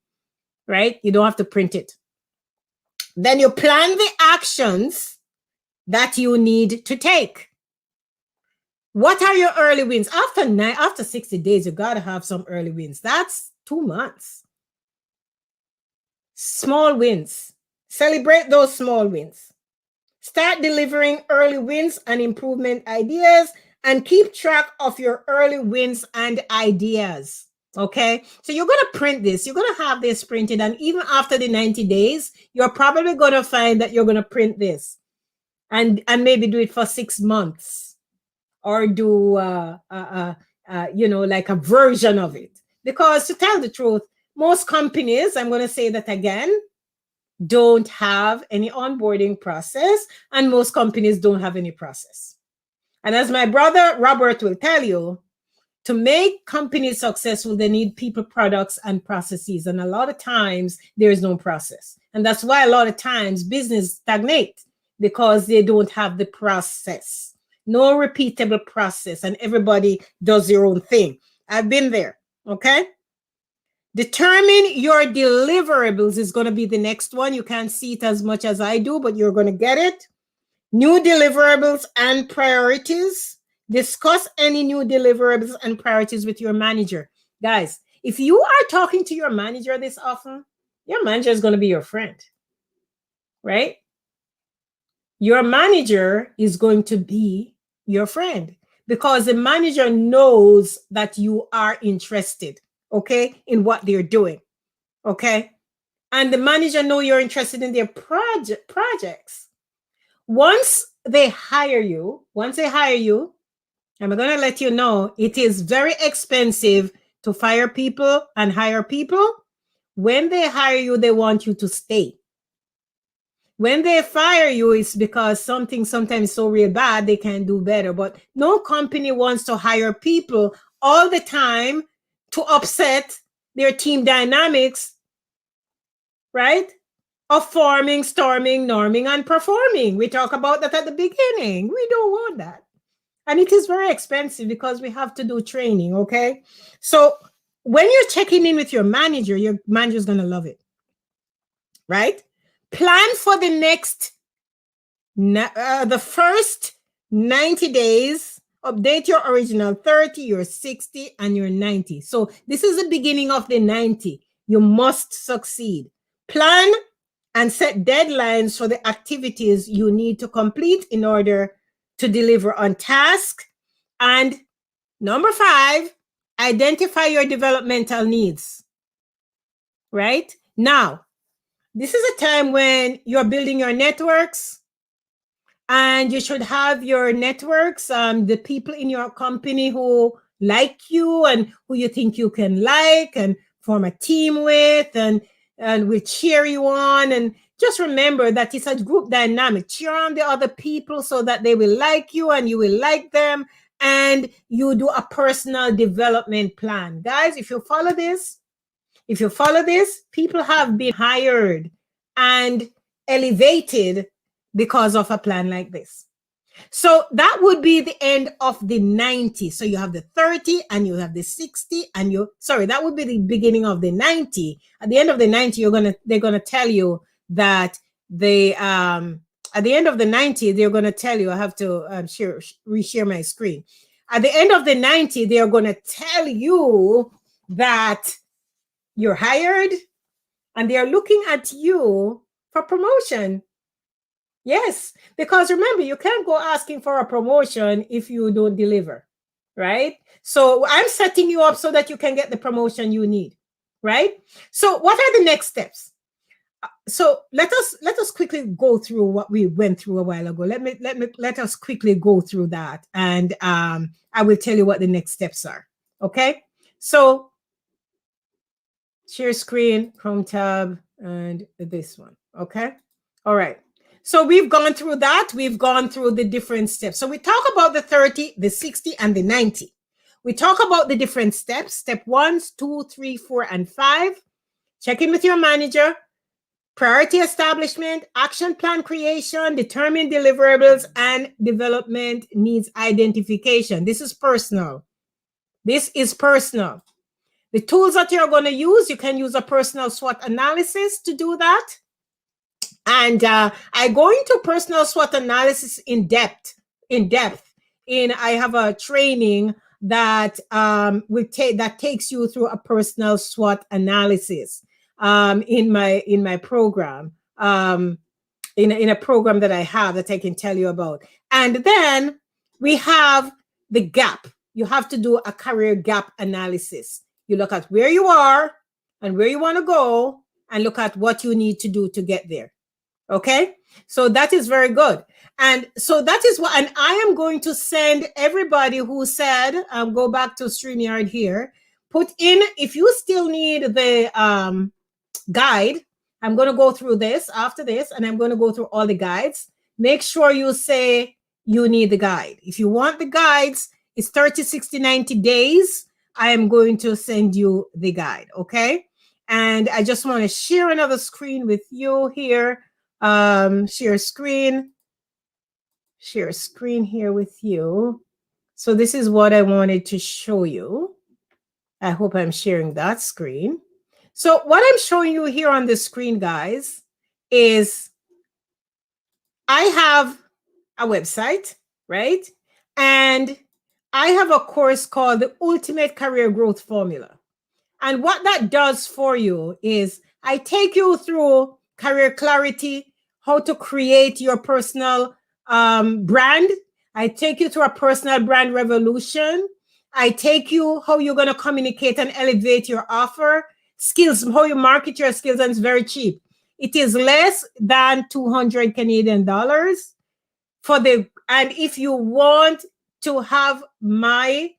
right? You don't have to print it. Then you plan the actions that you need to take. What are your early wins? After 60 days, you got to have some early wins. That's 2 months. Small wins. Celebrate those small wins. Start delivering early wins and improvement ideas, and keep track of your early wins and ideas. Okay, so you're going to print this. You're going to have this printed, and even after the 90 days, you're probably going to find that you're going to print this and maybe do it for 6 months, or do you know, like a version of it. Because to tell the truth, most companies, I'm going to say that again, don't have any onboarding process, and most companies don't have any process. And as my brother Robert will tell you, to make companies successful, they need people, products, and processes. And a lot of times there is no process. And that's why a lot of times business stagnate, because they don't have the process. No repeatable process, and everybody does their own thing. I've been there, okay? Determine your deliverables is going to be the next one. You can't see it as much as I do, but you're going to get it. New deliverables and priorities. Discuss any new deliverables and priorities with your manager. Guys, if you are talking to your manager this often, your manager is going to be your friend, right? Your manager is going to be your friend, because the manager knows that you are interested, okay, in what they're doing, okay? And the manager know you're interested in their projects. Once they hire you, I'm going to let you know it is very expensive to fire people and hire people. When they hire you, they want you to stay. When they fire you, it's because something sometimes so real bad, they can do better. But no company wants to hire people all the time to upset their team dynamics, right? of forming, storming, norming, and performing. We talk about that at the beginning. We don't want that. And it is very expensive because we have to do training, okay? So when you're checking in with your manager's going to love it, right? Plan for the the first 90 days. Update your original 30, your 60, and your 90. So this is the beginning of the 90. You must succeed. Plan and set deadlines for the activities you need to complete in order to deliver on task. And number 5, identify your developmental needs. Right? Now, this is a time when you're building your networks, and you should have your networks, the people in your company who like you and who you think you can like and form a team with and will cheer you on. And just remember that it's a group dynamic. Cheer on the other people so that they will like you and you will like them. And you do a personal development plan. Guys, if you follow this, people have been hired and elevated because of a plan like this. So that would be the end of the 90. So you have the 30 and you have the 60 and that would be the beginning of the 90. At the end of the 90, they're going to tell you that at the end of the 90, they're going to tell you, I have to reshare my screen. At the end of the 90, they're going to tell you that you're hired and they're looking at you for promotion. Yes, because remember, you can't go asking for a promotion if you don't deliver, right? So I'm setting you up so that you can get the promotion you need, right? So what are the next steps? So let us quickly go through what we went through a while ago. Let us quickly go through that, and I will tell you what the next steps are. Okay, so share screen, Chrome tab, and this one. Okay, all right. So we've gone through that. We've gone through the different steps. So we talk about the 30, the 60, and the 90. We talk about the different steps. Step 1, 2, 3, 4, and 5. Check in with your manager. Priority establishment, action plan creation, determine deliverables, and development needs identification. This is personal. This is personal. The tools that you're going to use, you can use a personal SWOT analysis to do that. And I go into personal SWOT analysis in depth. I have a training that that takes you through a personal SWOT analysis in my program, in a program that I have that I can tell you about. And then we have the gap. You have to do a career gap analysis. You look at where you are and where you want to go, and look at what you need to do to get there. Okay, so that is very good. And so that is what, and I am going to send everybody who said, go back to StreamYard here, put in, if you still need the guide, I'm going to go through this after this, and I'm going to go through all the guides. Make sure you say you need the guide. If you want the guides, it's 30, 60, 90 days. I am going to send you the guide. Okay. And I just want to share another screen with you here. Share screen here with you. So this is what I wanted to show you. I hope I'm sharing that screen. So what I'm showing you here on the screen, guys, is I have a website, right? And I have a course called the Ultimate Career Growth Formula. And what that does for you is I take you through career clarity, how to create your personal brand. I take you through a personal brand revolution. I take you how you're going to communicate and elevate your offer, skills, how you market your skills, and it's very cheap. It is less than 200 Canadian dollars and if you want to have my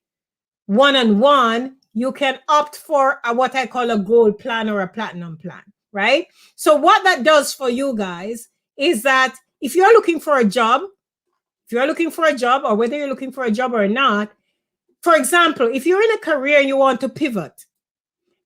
one-on-one, you can opt for what I call a gold plan or a platinum plan, right? So what that does for you guys is that if you're looking for a job, or whether you're looking for a job or not, for example, if you're in a career and you want to pivot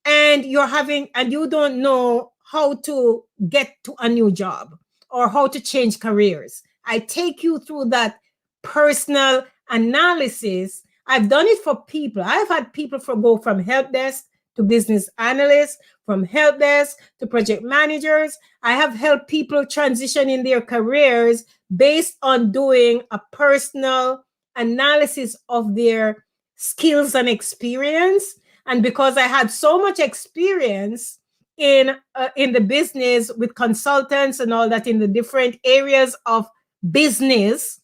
and you don't know how to get to a new job or how to change careers. I take you through that personal analysis. I've done it for people. I've had people go from help desk to business analysts, from help desk to project managers. I have helped people transition in their careers based on doing a personal analysis of their skills and experience. And because I had so much experience in the business with consultants and all that in the different areas of business,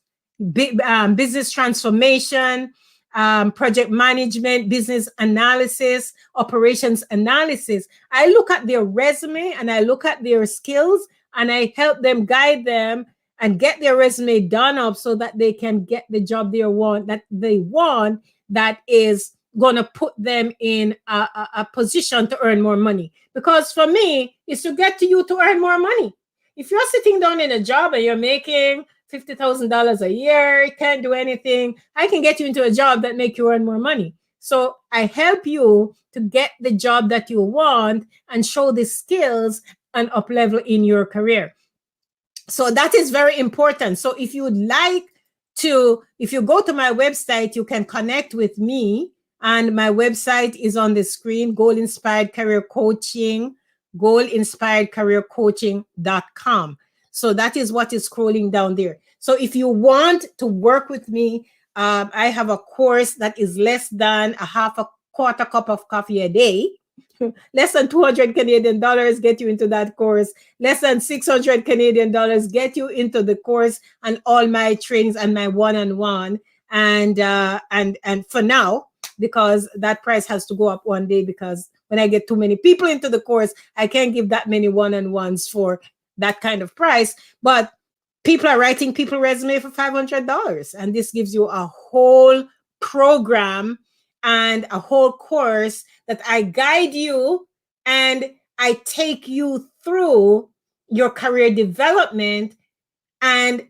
business transformation, project management, business analysis, operations analysis, I look at their resume and I look at their skills and I help them, guide them, and get their resume done up so that they can get the job they want, that is going to put them in a position to earn more money. Because for me, it's to get to you to earn more money. If you're sitting down in a job and you're making $50,000 a year, can't do anything, I can get you into a job that make you earn more money. So I help you to get the job that you want and show the skills and up level in your career. So that is very important. So if you would like to, if you go to my website, you can connect with me. And my website is on the screen, Goal Inspired Career Coaching, goalinspiredcareercoaching.com. So that is what is scrolling down there. So if you want to work with me, I have a course that is less than a quarter cup of coffee a day. Less than 200 Canadian dollars get you into that course. Less than 600 Canadian dollars get you into the course and all my trainings and my one-on-one. And for now, because that price has to go up one day, because when I get too many people into the course, I can't give that many one-on-ones for that kind of price. But people are writing people resume for $500. And this gives you a whole program and a whole course that I guide you and I take you through your career development, and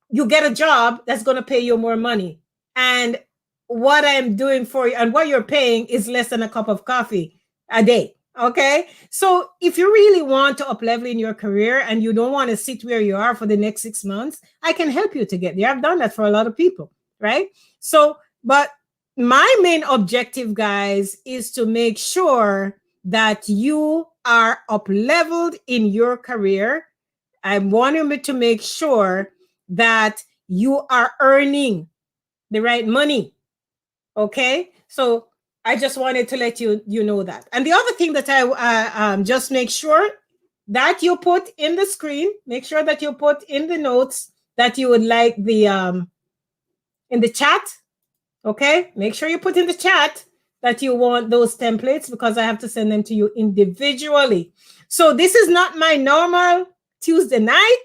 you get a job that's going to pay you more money. And what I'm doing for you and what you're paying is less than a cup of coffee a day. Okay. So if you really want to up level in your career and you don't want to sit where you are for the next 6 months, I can help you to get there. I've done that for a lot of people. Right. So, but my main objective, guys, is to make sure that you are up leveled in your career. I want you to make sure that you are earning the right money. Okay. So I just wanted to let you know that. And the other thing that I just make sure that you put in the screen, make sure that you put in the notes that you would like the in the chat. Okay, make sure you put in the chat that you want those templates, because I have to send them to you individually. So this is not my normal Tuesday night.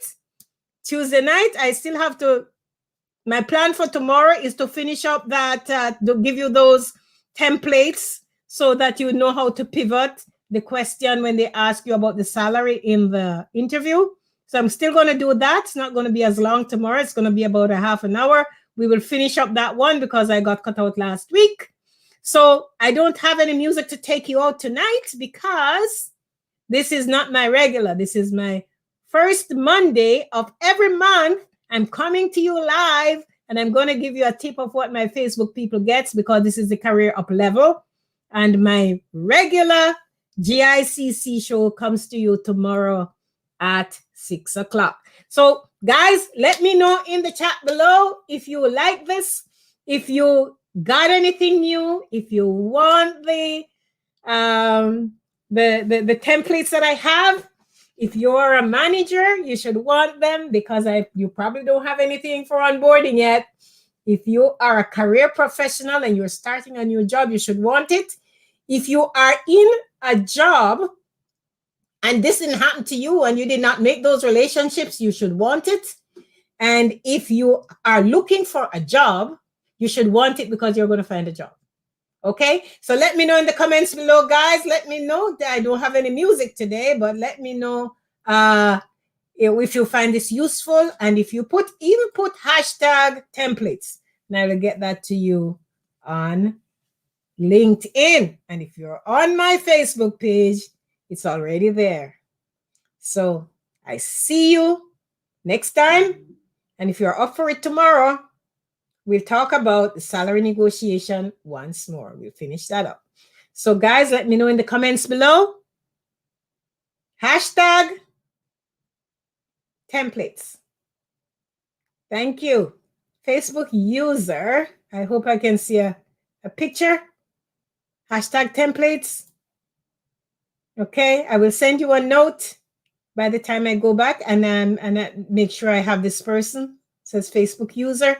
Tuesday night, I still have to, my plan for tomorrow is to finish up that, to give you those templates so that you know how to pivot the question when they ask you about the salary in the interview. So I'm still going to do that. It's not going to be as long tomorrow. It's going to be about a half an hour. We will finish up that one because I got cut out last week. So I don't have any music to take you out tonight because this is not my regular. This is my first Monday of every month. I'm coming to you live, and I'm going to give you a tip of what my Facebook people gets, because this is the Career Up Level. And my regular GICC show comes to you tomorrow at 6 o'clock. So guys, let me know in the chat below if you like this, if you got anything new, if you want the templates that I have. If you're a manager, you should want them, because you probably don't have anything for onboarding yet. If you are a career professional and you're starting a new job, you should want it. If you are in a job and this didn't happen to you and you did not make those relationships, you should want it. And if you are looking for a job, you should want it, because you're going to find a job. Okay, so let me know in the comments below, guys. Let me know that I don't have any music today, but let me know if you find this useful, and if you put hashtag templates, and I will get that to you on LinkedIn. And if you're on my Facebook page, it's already there. So I see you next time. And if you're up for it tomorrow, we'll talk about the salary negotiation once more. We'll finish that up. So, guys, let me know in the comments below. Hashtag templates. Thank you. Facebook user. I hope I can see a picture. Hashtag templates. Okay, I will send you a note by the time I go back and I make sure I have this person. It says Facebook user.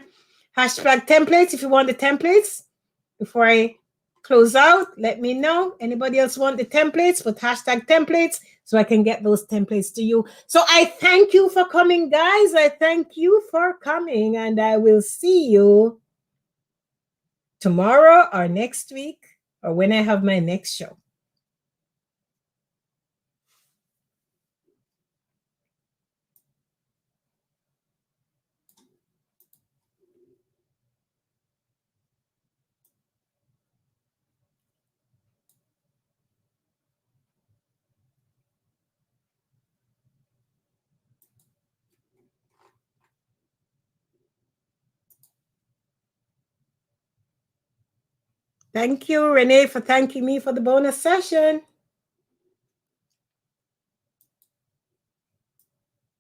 Hashtag templates. If you want the templates, before I close out, let me know. Anybody else want the templates? Put hashtag templates so I can get those templates to you. So I thank you for coming, guys. I thank you for coming, and I will see you tomorrow or next week or when I have my next show. Thank you, Renee, for thanking me for the bonus session.